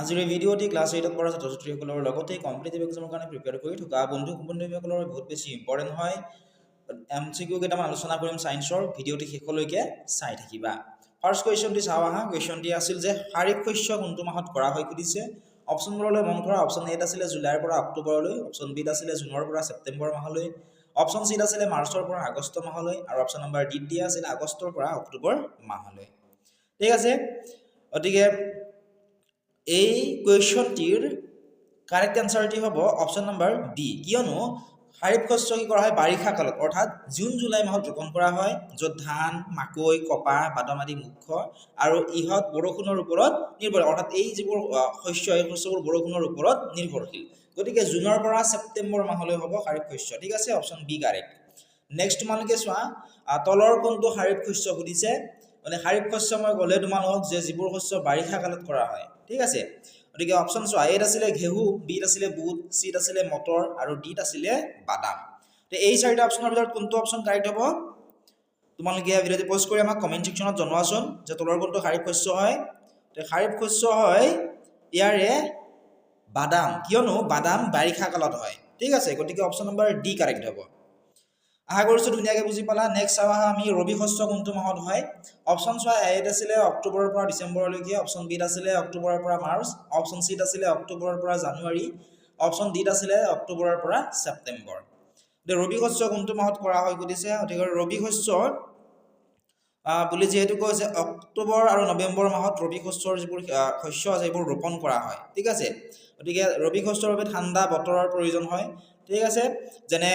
আজিৰ এই ভিডিঅ'টি ক্লাছ 8 পৰা ছাত্ৰ-ছাত্ৰীসকলৰ লগতে কম্পিটিটিভ এক্সামৰ কাৰণে প্ৰিপেয়াৰ কৰি থকা বন্ধুসকলৰ বহুত বেছি ইম্পৰ্টেণ্ট হয় এমসিকিউ কেইটামান আলোচনা কৰিম সায়েন্সৰ ভিডিঅ'টি শেষলৈকে চাই থাকিবা ফাৰ্স্ট কোৱেশ্চনটি চাও আহা কোৱেশ্চনটি আছিল যে খাৰিফ শস্য কোনটো মাহত কৰা হয় সুধিছে অপচনবোৰলৈ মন কৰা অপচন এ আছিল জুলাইৰ পৰা অক্টোবৰলৈ অপচন বি আছিল জুনৰ পৰা ছেপ্টেম্বৰ মাহলৈ অপচন সি আছিল মাৰ্চৰ পৰা আগষ্ট মাহলৈ আৰু অপচন নম্বৰ ডি আছিল আগষ্টৰ পৰা অক্টোবৰ মাহলৈ ঠিক আছে অতিকে এই কোৱেশ্চনটিৰ কাৰেক্ট আনসাৰটি হ'ব অপশন নাম্বাৰ ডি কিয়নো খাৰিফ শস্য কি কৰা হয় বাৰিষা কালত অৰ্থাৎ জুন জুলাই মাহত ৰোপণ কৰা হয় য'ত ধান মাকৈ কপা বাদাম আদি মুখ্য আৰু ইহত বৰষুণৰ ওপৰত নিৰ্ভৰ অৰ্থাৎ এই যিবোৰ শস্য এই শস্যবোৰ বৰষুণৰ ওপৰত নিৰ্ভৰশীল গতিকে জুনৰ পৰা ছেপ্টেম্বৰ মাহলৈ হ'ব খাৰিফ শস্য ঠিক আছে অপশন বি কাৰেক্ট নেক্সট তোমালোকে চোৱা তলৰ কোনটো খাৰিফ শস্য সুধিছে মানে খাৰিফ শস্য মই গলে তোমালোকক যে যিবোৰ শস্য বাৰিষা কালত কৰা হয় ঠিক আছে গতিকে অপশন চোৱা এ আছিলে ঘেহু বি আছিলে বুট সি আছিলে মটৰ আৰু ডি আছিলে বাদাম তে এই চাৰিটা অপশনৰ ভিতৰত কোনটো অপশন কাৰেক্ট হ'ব তোমালোকে ভিডিঅ'টো প'ষ্ট কৰি আমাক কমেন্ট সেকশনত জনোৱাচোন যে তলৰ কোনটো খাৰিফ শস্য হয় তে খাৰিফ শস্য হয় ইয়াৰে বাদাম কিয়নো বাদাম বাৰিষা কালত হয় ঠিক আছে গতিকে অপশন নম্বৰ ডি কাৰেক্ট হ'ব আশা কৰিছো ধুনীয়াকৈ বুজি পালা নেক্সট চাও আমি ৰবি শস্য কোনটো মাহত হয় অপশন চোৱা এ আছিলে অক্টোবৰৰ পৰা ডিসেম্বৰলৈকে অপশন বি আছিলে অক্টোবৰৰ পৰা মাৰ্চ অপশন সি আছিলে অক্টোবৰৰ পৰা জানুৱাৰী অপশন ডি আছিলে অক্টোবৰৰ পৰা ছেপ্টেম্বৰ তে ৰবি শস্য কোনটো মাহত কৰা হয় কৈছে অতিকে ৰবি শস্য বুলি যেহেতু কৈছে অক্টোবৰ আৰু নৱেম্বৰ মাহত ৰবি শস্যৰ যিবোৰ শস্য আছে এইবোৰ ৰোপণ কৰা হয় ঠিক আছে গতিকে ৰবি শস্যৰ বাবে ঠাণ্ডা বতৰৰ প্ৰয়োজন হয় ঠিক আছে যেনে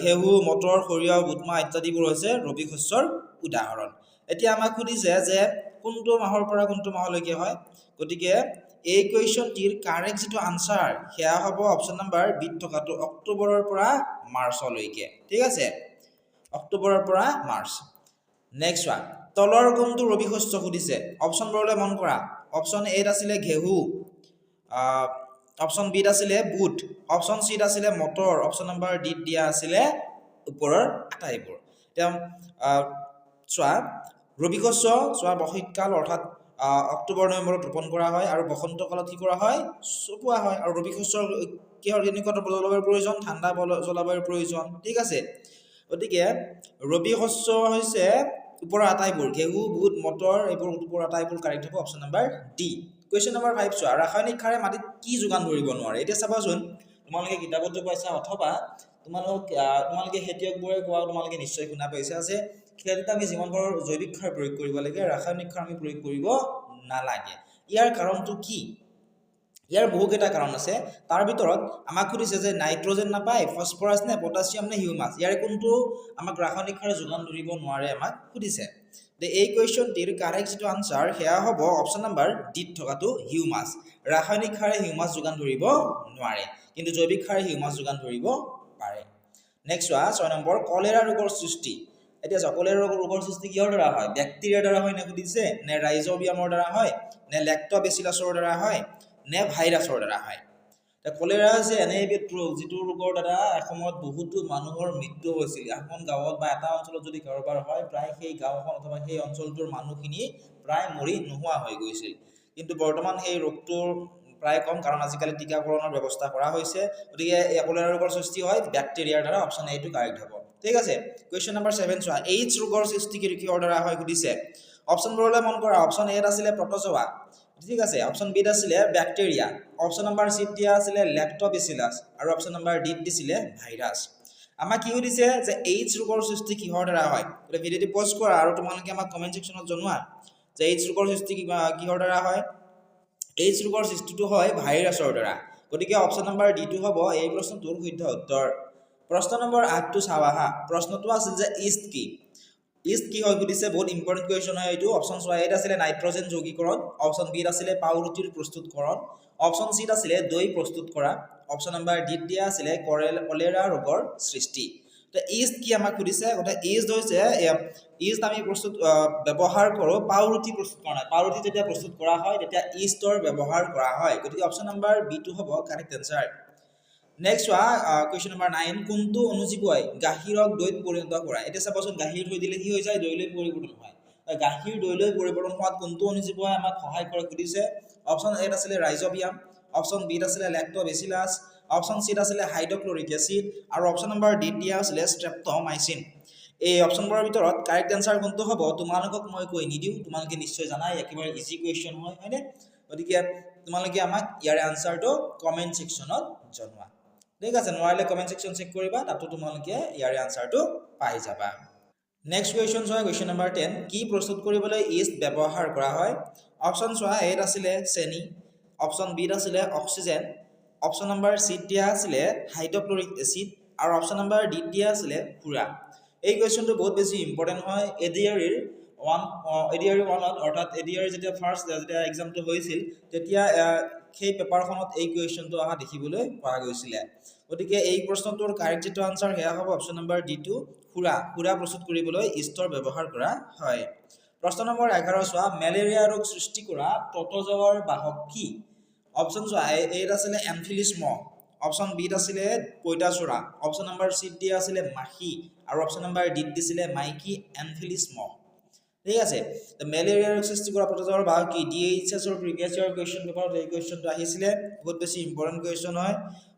ঘেহু মটৰ সৰিয়হ বুটমাহ ইত্যাদিবোৰ হৈছে ৰবি শস্যৰ উদাহৰণ এতিয়া আমাক সুধিছে যে কোনটো মাহৰ পৰা কোনটো মাহলৈকে হয় গতিকে এই কোৱেশ্চনটিৰ কাৰেক্ট যেটো আনসাৰ হেয়া হ'ব অপশন নাম্বাৰ বি থকাটো অক্টোবৰৰ পৰা মাৰ্চলৈকে ঠিক আছে অক্টোবৰৰ পৰা মাৰ্চ নেক্সট ওয়ান তলৰ কোনটো ৰবি শস্য সুধিছে অপশনবোৰলৈ মন কৰা অপশন এ আছিলে ঘেহু অপশন বি আছিলে বুট অপশন সি আছিলে মটৰ অপশন নম্বৰ ডি দিয়া আছিলে ওপৰৰ আটাইবোৰ এতিয়া চোৱা ৰবি শস্য চোৱা বসন্তকাল অৰ্থাৎ অক্টোবৰ নৱেম্বৰত ৰোপণ কৰা হয় আৰু বসন্ত কালত কি কৰা হয় চপোৱা হয় আৰু ৰবি শস্যৰ কিহৰ কেনেকুৱা জলবায়ুৰ প্ৰয়োজন ঠাণ্ডা জলবায়ুৰ প্ৰয়োজন ঠিক আছে গতিকে ৰবি শস্য হৈছে ওপৰৰ আটাইবোৰ ঘেহু বুট মটৰ এইবোৰ ওপৰৰ আটাইবোৰ কাৰেক্ট হ'ব option number D question number 5 চোৱা ৰাসায়নিক সাৰে মাটিত কি যোগান ধৰিব নোৱাৰে এতিয়া চাবাচোন তোমালোকে কিতাপতো পাইছা অথবা তোমালোকে খেতিয়কবোৰে কোৱা তোমালোকে নিশ্চয় শুনা পাইছা যে খেতিত আমি যিমান পাৰোঁ জৈৱিক সাৰ প্ৰয়োগ কৰিব লাগে ৰাসায়নিক সাৰ আমি প্ৰয়োগ কৰিব নালাগে ইয়াৰ কাৰণটো কি ইয়াৰ বহুকেইটা কাৰণ আছে তাৰ ভিতৰত আমাক সুধিছে যে নাইট্ৰজেন নাপায় ফসফৰাছ নে পটাছিয়াম নে হিউমাছ ইয়াৰ কোনটো আমাক ৰাসায়নিক সাৰে যোগান ধৰিব নোৱাৰে আমাক সুধিছে তে এই কোৱেশ্চনটিৰ কাৰেক্ট যেটো আনসাৰ হেয়া হ'ব অপশন নম্বৰ ডি থকাটো হিউমাছ ৰাসায়নিক সাৰে হিউমাছ যোগান ধৰিব নোৱাৰে কিন্তু জৈৱিক সাৰে হিউমাছ যোগান ধৰিব পাৰে নেক্সট 6 নম্বৰ কলেৰা ৰোগৰ সৃষ্টি এতিয়া কলেৰা ৰোগৰ সৃষ্টি কিহৰ দ্বাৰা হয় ব্যাকটেৰিয়াৰ দ্বাৰা হয় নে সুধিছে নে ৰাইজোবিয়ামৰ দ্বাৰা হয় নে লেক্টোবেচিলাছৰ দ্বাৰা হয় নে ভাইৰাছৰ দ্বাৰা হয় তে কলেৰা হৈছে এনে এবিধ ৰোগ যিটো ৰোগৰ দ্বাৰা এসময়ত বহুতো মানুহৰ মৃত্যু হৈছিল এখন গাঁৱত বা এটা অঞ্চলত যদি কাৰোবাৰ হয় প্ৰায় সেই গাঁওখন অথবা সেই অঞ্চলটোৰ মানুহখিনি প্ৰায় মৰি নোহোৱা হৈ গৈছিল কিন্তু বৰ্তমান সেই ৰোগটোৰ প্ৰায় কম কাৰণ আজিকালি টিকাকৰণৰ ব্যৱস্থা কৰা হৈছে গতিকে এই কলেৰা ৰোগৰ সৃষ্টি হয় ব্যাকটেৰিয়াৰ দ্বাৰা অপশন এ টো কাৰেক্ট হ'ব ঠিক আছে কোৱেশ্চন নম্বৰ 7 চোৱা এইচ ৰোগৰ সৃষ্টি কিহৰ দ্বাৰা হয় সুধিছে অপশনবোৰলৈ মন কৰা অপশন এ আছিলে প্ৰটোজোৱা ঠিক আছে অপশন বি আছিলে ব্যাকটেৰিয়া অপশন নম্বৰ সি দিয়া আছিলে লেক্টোবেচিলাছ আৰু অপশন নম্বৰ ডি দিছিলে ভাইৰাছ আমাক কি দিছে যে এইচ ৰোগৰ সৃষ্টি কিহৰ দ্বাৰা হয় গতিকে ভিডিঅ'টো প'ষ্ট কৰা আৰু তোমালোকে আমাক কমেন্ট সেকশনত জনোৱা যে এইচ ৰোগৰ সৃষ্টি কিহৰ দ্বাৰা হয় এইচ ৰোগৰ সৃষ্টিটো হয় ভাইৰাছৰ দ্বাৰা গতিকে অপশন নম্বৰ ডি টো হ'ব এই প্ৰশ্নটোৰ শুদ্ধ উত্তৰ প্ৰশ্ন নম্বৰ 8 টো চাও আহা প্ৰশ্নটো আছিল যে ইষ্ট কি হয় সুধিছে বহুত ইম্পৰ্টেন্ট কোৱেশ্চন হয় এইটো অপশন চোৱা এ আছিলে নাইট্ৰজেন যৌগীকৰণ অপশন বি আছিলে পাউৰুটিৰ প্ৰস্তুতকৰণ অপশন সি আছিলে দৈ প্ৰস্তুত কৰা অপশন নম্বৰ ডি দিয়া আছিলে কলেৰা ৰোগৰ সৃষ্টি তো ইষ্ট কি আমাক সুধিছে কথা ইষ্ট হৈছে ইষ্ট আমি প্ৰস্তুত ব্যৱহাৰ কৰো পাউৰুটি প্ৰস্তুত কৰা পাউৰুটি যেতিয়া প্ৰস্তুত কৰা হয় তেতিয়া ইষ্টৰ ব্যৱহাৰ কৰা হয় গতিকে অপশন নম্বৰ বি টো হ'ব correct answer next question number 9 কোনটো অনুজীৱই গাখীৰক দৈত পৰিণত কৰা এটা চাবচোন গাখীৰ থৈ দিলে কি হৈ যায় দৈলৈ পৰিৱৰ্তন হয় গাখীৰ দৈলৈ পৰিৱৰ্তন হোৱাত কোনটো অনুজীৱই আমাক সহায় কৰে সুধিছে অপশ্যন এত আছিলে ৰাইজোবিয়াম, অপশ্যন বিত আছিলে লেক্টোবেচিলাছ, অপশ্যন চিত আছিলে হাইড্ৰক্লৰিক এচিড আৰু অপশ্যন নম্বৰ ডিত দিয়া আছিলে ষ্ট্ৰেপ্ট'মাইচিন। এই অপশ্যনবোৰৰ ভিতৰত কাৰেক্ট এনচাৰ কোনটো হ'ব তোমালোকক মই কৈ নিদিওঁ, তোমালোকে নিশ্চয় জানাই একেবাৰে ইজি কুৱেশ্যন হয়, হয়নে? গতিকে তোমালোকে আমাক ইয়াৰে আনচাৰটো কমেণ্ট ছেকশ্যনত জনোৱা। ঠিক আছে, নোৱাৰিলে কমেণ্ট ছেকশ্যন চেক কৰিবা, তাতো তোমালোকে ইয়াৰে আনচাৰটো পাই যাবা। নেক্সট কুৱেশ্যন চোৱা, কুৱেশ্যন নম্বৰ 10, কি প্ৰস্তুত কৰিবলৈ ইষ্ট ব্যৱহাৰ কৰা হয়? অপশ্যন চোৱা, এত আছিলে চেনি, অপশ্যন বিত আছিলে অক্সিজেন, অপশ্যন নম্বৰ চিত দিয়া আছিলে হাইড্ৰক্লৰিক এচিড আৰু অপশ্যন নম্বৰ ডিত দিয়া আছিলে সুৰা। এই কুৱেশ্যনটো বহুত বেছি ইম্পৰ্টেণ্ট হয়। এডিআৰইৰ 1ত অৰ্থাৎ এডিআৰই যেতিয়া ফাৰ্ষ্ট যেতিয়া এক্সামটো হৈছিল তেতিয়া সেই পেপাৰখনত এই কুৱেশ্যনটো অহা দেখিবলৈ পোৱা গৈছিলে। গতিকে এই প্ৰশ্নটোৰ কাৰেক্ট যিটো আনচাৰ সেয়া হ'ব অপশ্যন নম্বৰ ডিটো সুৰা। সুৰা প্ৰস্তুত কৰিবলৈ ইষ্টৰ ব্যৱহাৰ কৰা হয়। প্ৰশ্ন নম্বৰ 11 চোৱা, মেলেৰিয়া ৰোগ সৃষ্টি কৰা প্ৰটোজোৱাৰ বাহক কি? অপশ্যন চোৱা, এত আছিলে এনফিলিছ মহ, অপশ্যন বিত আছিলে পইতাচোৰা, অপশ্যন নম্বৰ চিত দিয়া আছিলে মাখি আৰু অপশ্যন নম্বৰ ডিত দিছিলে মাইকী এনফিলিছ মহ। ঠিক আছে, মেলেৰিয়া ৰোগ সৃষ্টি কৰা প্ৰটোজোৱাৰ বাহক কি? DHSৰ প্ৰিভিয়াছ ইয়াৰ কুৱেশ্যন পেপাৰত এই কুৱেশ্যনটো আহিছিলে, বহুত বেছি ইম্পৰ্টেণ্ট কুৱেশ্যন হয়।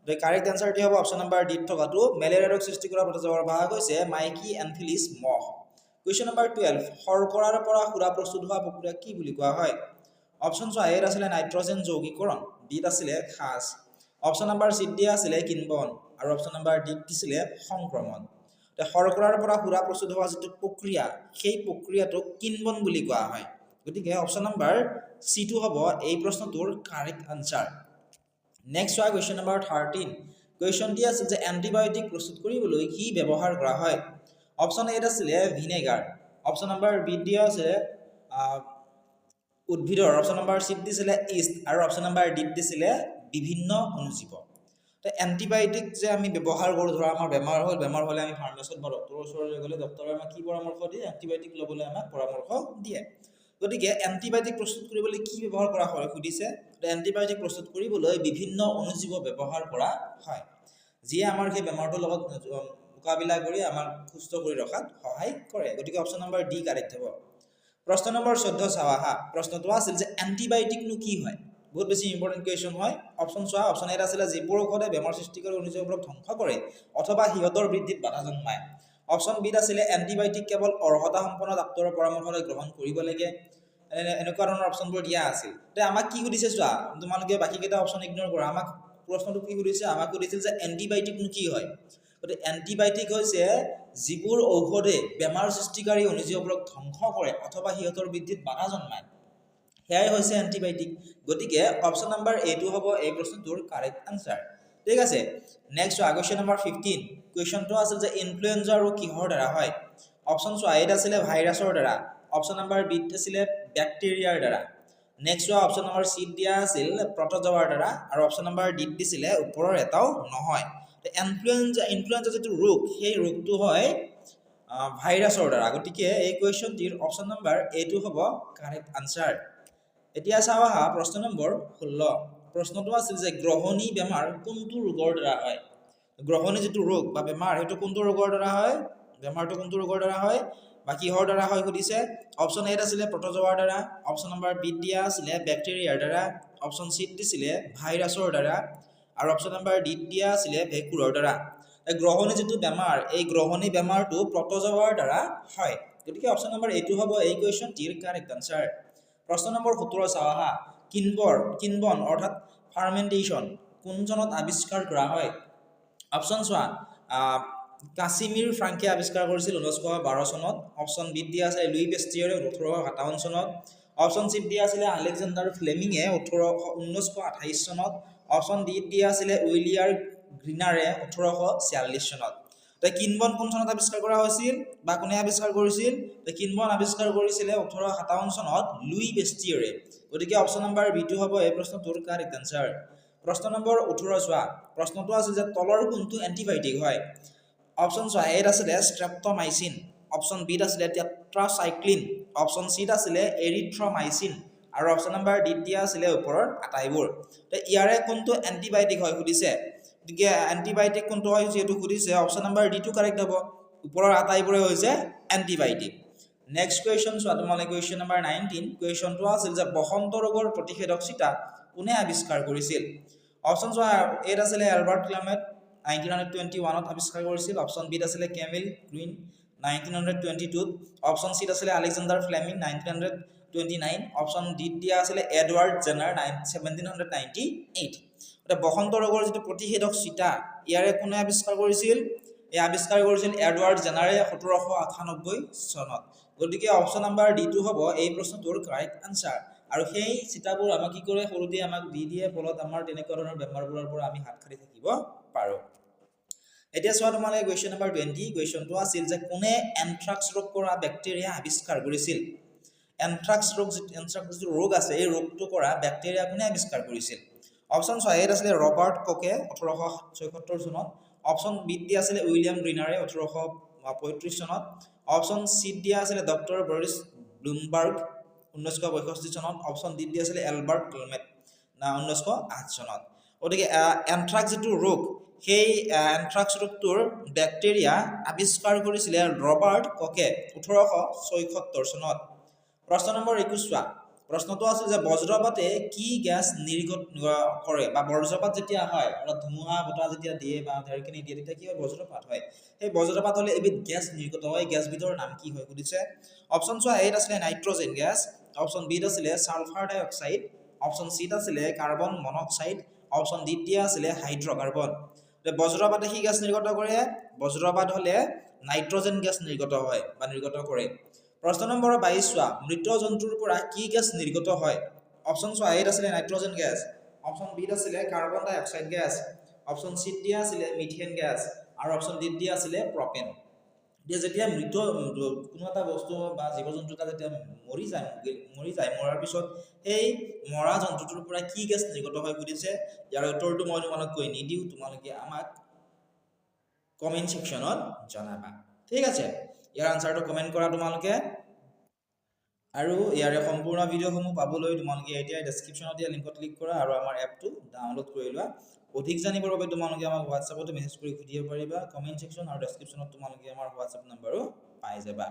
The correct answer টি হ'ব অপশ্যন নম্বৰ ডি থকাটো, মেলেৰিয়া ৰোগ সৃষ্টি কৰা প্ৰটোজোৱাৰ বাহক হৈছে মাইকী এনফিলিছ মহ। কুৱেশ্যন নম্বৰ 12, শৰ্কৰাৰ পৰা সুৰা প্ৰস্তুত হোৱা প্ৰক্ৰিয়া কি বুলি কোৱা হয়? অপশ্যন চোৱা, এত আছিলে নাইট্ৰজেন যৌগীকৰণ, বিত আছিলে খাজ, অপশ্যন নম্বৰ চিত দিয়া আছিলে কিনবন আৰু অপশ্যন নম্বৰ ডিত দিছিলে সংক্ৰমণ। শৰ্কৰাৰ পৰা সুৰা প্ৰস্তুত হোৱা যিটো প্ৰক্ৰিয়া সেই প্ৰক্ৰিয়াটোক কিনবন বুলি কোৱা হয়। গতিকে অপশ্যন নম্বৰ চিটো হ'ব এই প্ৰশ্নটোৰ কাৰেক্ট আনচাৰ। নেক্সট চোৱা, কুৱেশ্যন নম্বৰ 13, কুৱেশ্যনটি আছিল যে এণ্টিবায়'টিক প্ৰস্তুত কৰিবলৈ কি ব্যৱহাৰ কৰা হয়? অপশ্যন এত আছিলে ভিনেগাৰ, অপশ্যন নম্বৰ বিত দিয়া আছিলে উদ্ভিদৰ, অপশ্যন নম্বৰ চিত দিছিলে ইষ্ট আৰু অপশ্যন নম্বৰ ডিত দিছিলে বিভিন্ন অণুজীৱ। তো এণ্টিবায়'টিক যে আমি ব্যৱহাৰ কৰোঁ, ধৰা আমাৰ বেমাৰ হ'লে আমি ফাৰ্মাচীত বা ডক্টৰৰ ওচৰলৈ গ'লে ডক্টৰে আমাক কি পৰামৰ্শ দিয়ে? এণ্টিবায়'টিক ল'বলৈ আমাক পৰামৰ্শ দিয়ে। গতিকে এণ্টিবায়'টিক প্ৰস্তুত কৰিবলৈ কি ব্যৱহাৰ কৰা হয় সুধিছে। এণ্টিবায়'টিক প্ৰস্তুত কৰিবলৈ বিভিন্ন অণুজীৱ ব্যৱহাৰ কৰা হয়, যিয়ে আমাৰ সেই বেমাৰটোৰ লগত মোকাবিলা কৰি আমাক সুস্থ কৰি ৰখাত সহায় কৰে। গতিকে অপশ্যন নম্বৰ ডি কাৰেক্ট হ'ব। প্ৰশ্ন নম্বৰ 14 চাওঁ আহা, প্ৰশ্নটো আছিল যে এণ্টিবায়'টিকনো কি হয়? বহুত বেছি ইম্পৰ্টেণ্ট কুৱেশ্যন হয়। অপশ্যন চোৱা, অপশ্যন এত আছিলে যিবোৰ ঔষধে বেমাৰ সৃষ্টি কৰি অণুজীৱবোৰক ধ্বংস কৰে অথবা সিহঁতৰ বৃদ্ধিত বাধা জন্মায়। অপশ্যন বিত আছিলে এণ্টিবায়'টিক কেৱল অৰ্হতা সম্পন্ন ডাক্তৰৰ পৰামৰ্শ লৈ গ্ৰহণ কৰিব লাগে। এনেকুৱা ধৰণৰ অপশ্যনবোৰ দিয়া আছিল। এতিয়া আমাক কি সুধিছে চোৱা, তোমালোকে বাকীকেইটা অপশ্যন ইগন'ৰ কৰা, আমাক প্ৰশ্নটো কি সুধিছে? আমাক সুধিছিল যে এণ্টিবায়'টিকনো কি হয়? গতিকে এণ্টিবায়'টিক হৈছে যিবোৰ ঔষধে বেমাৰ সৃষ্টিকাৰী অণুজীৱবোৰক ধ্বংস কৰে অথবা সিহঁতৰ বৃদ্ধিত বাধা জন্মায়, সেয়াই হৈছে এণ্টিবায়'টিক। গতিকে অপশ্যন নম্বৰ এটো হ'ব এই প্ৰশ্নটোৰ কাৰেক্ট আনচাৰ। ঠিক আছে, নেক্সট চোৱা, কুৱেশ্যন নম্বৰ 15, কুৱেশ্যনটো আছিল যে ইনফ্লুৱেঞ্জা ৰোগ কিহৰ দ্বাৰা হয়? অপশ্যন চোৱা, এত আছিলে ভাইৰাছৰ দ্বাৰা, অপশ্যন নম্বৰ বিত আছিলে বেক্টেৰিয়াৰ দ্বাৰা, নেক্সট চোৱা অপশ্যন নম্বৰ চিত দিয়া আছিল প্ৰটোজোৱাৰ দ্বাৰা আৰু অপশ্যন নম্বৰ ডিত দিছিলে ওপৰৰ এটাও নহয়। ইনফ্লুৱেঞ্জা যিটো ৰোগ সেই ৰোগটো হয় ভাইৰাছৰ দ্বাৰা। গতিকে এই কুৱেশ্যনটিৰ অপশ্যন নম্বৰ এটো হ'ব কাৰেক্ট আনচাৰ। এতিয়া চাওঁ আহা প্ৰশ্ন নম্বৰ 16, প্ৰশ্নটো আছিল যে গ্ৰহণী বেমাৰ কোনটো ৰোগৰ দ্বাৰা হয়? গ্ৰহণী যিটো ৰোগ বা বেমাৰ সেইটো কোনটো ৰোগৰ দ্বাৰা হয়? বেমাৰটো কোনটো ৰোগৰ দ্বাৰা হয় বা কিহৰ দ্বাৰা হয় সুধিছে। অপশ্যন এত আছিলে প্ৰটোজোৱাৰ দ্বাৰা, অপশ্যন নম্বৰ বিত দিয়া আছিলে বেক্টেৰিয়াৰ দ্বাৰা, অপশ্যন চিত দিছিলে ভাইৰাছৰ দ্বাৰা আৰু অপশ্যন নম্বৰ ডিত দিয়া আছিলে ভেঁকুৰৰ দ্বাৰা। গ্ৰহণী যিটো বেমাৰ, এই গ্ৰহণী বেমাৰটো প্ৰটোজোৱাৰ দ্বাৰা হয়। গতিকে অপশ্যন নম্বৰ এটো হ'ব এই কুৱেশ্যনটিৰ কাৰেক্ট আনচাৰ। প্ৰশ্ন নম্বৰ 17 চাওঁ আহা, কিনবন অৰ্থাৎ ফাৰ্মেণ্টেশ্যন কোন চনত আৱিষ্কাৰ কৰা হয়? অপশ্যন চোৱা, কাছিমিৰ ফ্ৰাংকে আৱিষ্কাৰ কৰিছিল 1912 চনত, অপশ্যন বিত দিয়া আছে লুই পেষ্টিয়াৰে 1857 চনত, অপশ্যন চিত দিয়া আছিলে আলেকজেণ্ডাৰ ফ্লেমিঙে 1928 চনত, অপশ্যন ডিত দিয়া আছিলে উইলিয়াম গ্ৰিনাৰে 1846 চনত। কিনবন কোন চনত আৱিষ্কাৰ কৰা হৈছিল বা কোনে আৱিষ্কাৰ কৰিছিল? কিনবন আৱিষ্কাৰ কৰিছিলে 1857 চনত লুই পেষ্টিয়াৰে। গতিকে অপশ্যন নম্বৰ বিটো হ'ব এই প্ৰশ্নটোৰ কাৰেক্ট আনচাৰ। প্ৰশ্ন নম্বৰ 18 চোৱা, প্ৰশ্নটো আছিল যে তলৰ কোনটো এণ্টিবায়'টিক হয়? অপশ্যন চোৱা, এত আছিলে ষ্ট্ৰেপ্ট'মাইচিন, অপশ্যন বিত আছিলে টেট্ৰাচাইক্লিন, অপশ্যন চিত আছিলে এৰিথ্ৰ'মাইচিন আৰু অপশ্যন নম্বৰ ডিত দিয়া আছিলে ওপৰৰ আটাইবোৰ। ইয়াৰে কোনটো এণ্টিবায়'টিক হয় সুধিছে। গতিকে এণ্টিবায়'টিক কোনটো হয় যিহেতু সুধিছে, অপশ্যন নম্বৰ ডিটো কাৰেক্ট হ'ব, ওপৰৰ আটাইবোৰে হৈছে এণ্টিবায়'টিক। নেক্সট কুৱেশ্যন চোৱা তোমালোকে কুৱেশ্যন নম্বৰ 19 কুৱেশ্যনটো আছিল যে বসন্ত ৰোগৰ প্ৰতিষেধক চিটা কোনে আৱিষ্কাৰ কৰিছিল অপচন চোৱা এত আছিলে এলবাৰ্ট ক্লেমেট 1921ত আৱিষ্কাৰ কৰিছিল অপচন বিত আছিলে কেমিল গ্ৰীন 1922ত অপচন চিত আছিলে আলেকজাণ্ডাৰ ফ্লেমিং 1929 অপচন ডিত দিয়া আছিলে এডৱাৰ্ড জেনাৰ 1798 এটা বসন্ত ৰোগৰ যেটো প্ৰতিষেধক চিটা ইয়াৰে কোনে আৱিষ্কাৰ কৰিছিল এই আৱিষ্কাৰ কৰিছিল এডৱাৰ্ড জেনাৰে 1798 চনত গতিকে অপচন নাম্বাৰ ডি টু হ'ব এই প্ৰশ্নটোৰ কাৰেক্ট আনসাৰ আৰু সেই চিটাবোৰ আমাক কি কৰে সৰুতে আমাক দি দিয়ে ফলত আমাৰ তেনেকুৱা ধৰণৰ বেমাৰবোৰৰ পৰা আমি হাত সাৰি থাকিব পাৰো এতিয়া চোৱা তোমালোকে কুৱেশ্যন নম্বৰ 20 কুৱেশ্যনটো আছিল যে কোনে এন্থ্ৰাক্স ৰোগ কৰা বেক্টেৰিয়া আৱিষ্কাৰ কৰিছিল এন্থ্ৰাক্স ৰোগ আছে এই ৰোগটো কৰা বেক্টেৰিয়া কোনে আৱিষ্কাৰ কৰিছিল অপচন চোৱা এত আছিলে ৰবাৰ্ট কোকে 1876 চনত অপচন বি দিয়া আছিলে উইলিয়াম গ্ৰিনাৰে 1835 চনত অপচন সি দিয়া আছিলে ডক্টৰ বৰিছ ব্লুমবাৰ্গ 1962 চনত অপচন ডি দিয়া আছিলে এলবাৰ্ট ক্লেমেট 1908 চনত ওদিকে এন্থ্ৰাক্স যেটো ৰোগ সেই এন্থ্ৰাক্স ৰোগটোৰ বেক্টেৰিয়া আৱিষ্কাৰ কৰিছিল ৰবাৰ্ট কোকে 1876 চনত প্ৰশ্ন নম্বৰ 21 চোৱা প্ৰশ্নটো আছিল যে বজ্ৰপাতে কি গ্যাস নিৰ্গত কৰে বা বজ্ৰপাত যেতিয়া হয় অৰ্থাৎ ধুমুহা বতাহ যেতিয়া দিয়ে বা ঢেৰেকনি দিয়ে তেতিয়া কি হয় বজ্ৰপাত হয় সেই বজ্ৰপাত হলে এবিধ গ্যাস নিৰ্গত হয় গ্যাস বিধৰ নাম কি হয় সুধিছে অপচন চোৱা এত আছিলে নাইট্ৰজেন গ্যাস অপচন বি আছিলে সালফাৰ ডাই অক্সাইড অপচন সি আছিলে কাৰ্বন মনক্সাইড অপচন ডি দিয়া আছিলে হাইড্ৰকাৰ্বন বজ্ৰপাতে কি গ্যাস নিৰ্গত কৰে বজ্ৰপাত হলে নাইট্ৰজেন গ্যাস নিৰ্গত হয় বা নিৰ্গত কৰে প্ৰশ্ন নম্বৰ 22 চোৱা মৃত জন্তুৰ পৰা কি গ্যাস নিৰ্গত হয় অপচন চোৱা এত আছিলে নাইট্ৰজেন গ্যাস অপচন বি আছিলে কাৰ্বন ডাই অক্সাইড গ্যাস অপচন সি দিয়া আছিলে মিথেন গ্যাস আৰু অপচন ডি দিয়া আছিলে প্ৰপেন যেতিয়া মৃত কোনো এটা বস্তু বা জীৱ-জন্তু এটা যেতিয়া মৰি যায় মৰাৰ পিছত এই মৰা জন্তুটোৰ পৰা কি গ্যাস নিৰ্গত হয় বুলিছে ইয়াৰ উত্তৰটো মই তোমালোক কৈ নিদিও তোমালোকে আমাক কমেন্ট সেকশনত জনাবা ঠিক আছে ইয়াৰ আনসাৰটো কমেন্ট কৰা তোমালোকে আৰু ইয়াৰে সম্পূৰ্ণ ভিডিঅ'সমূহ পাবলৈ তোমালোকে এতিয়া ডেসক্ৰিপচনত দিয়া লিংকত ক্লিক কৰা আৰু আমাৰ এপটো ডাউনলোড কৰি লোৱা অধিক জানিবৰ বাবে তোমালোকে আমাক WhatsAppত মেছেজ কৰি সুধিব পাৰিবা কমেন্ট সেকশন আৰু ডেসক্ৰিপচনত তোমালোকে আমাৰ WhatsApp নম্বৰো পাই যাবা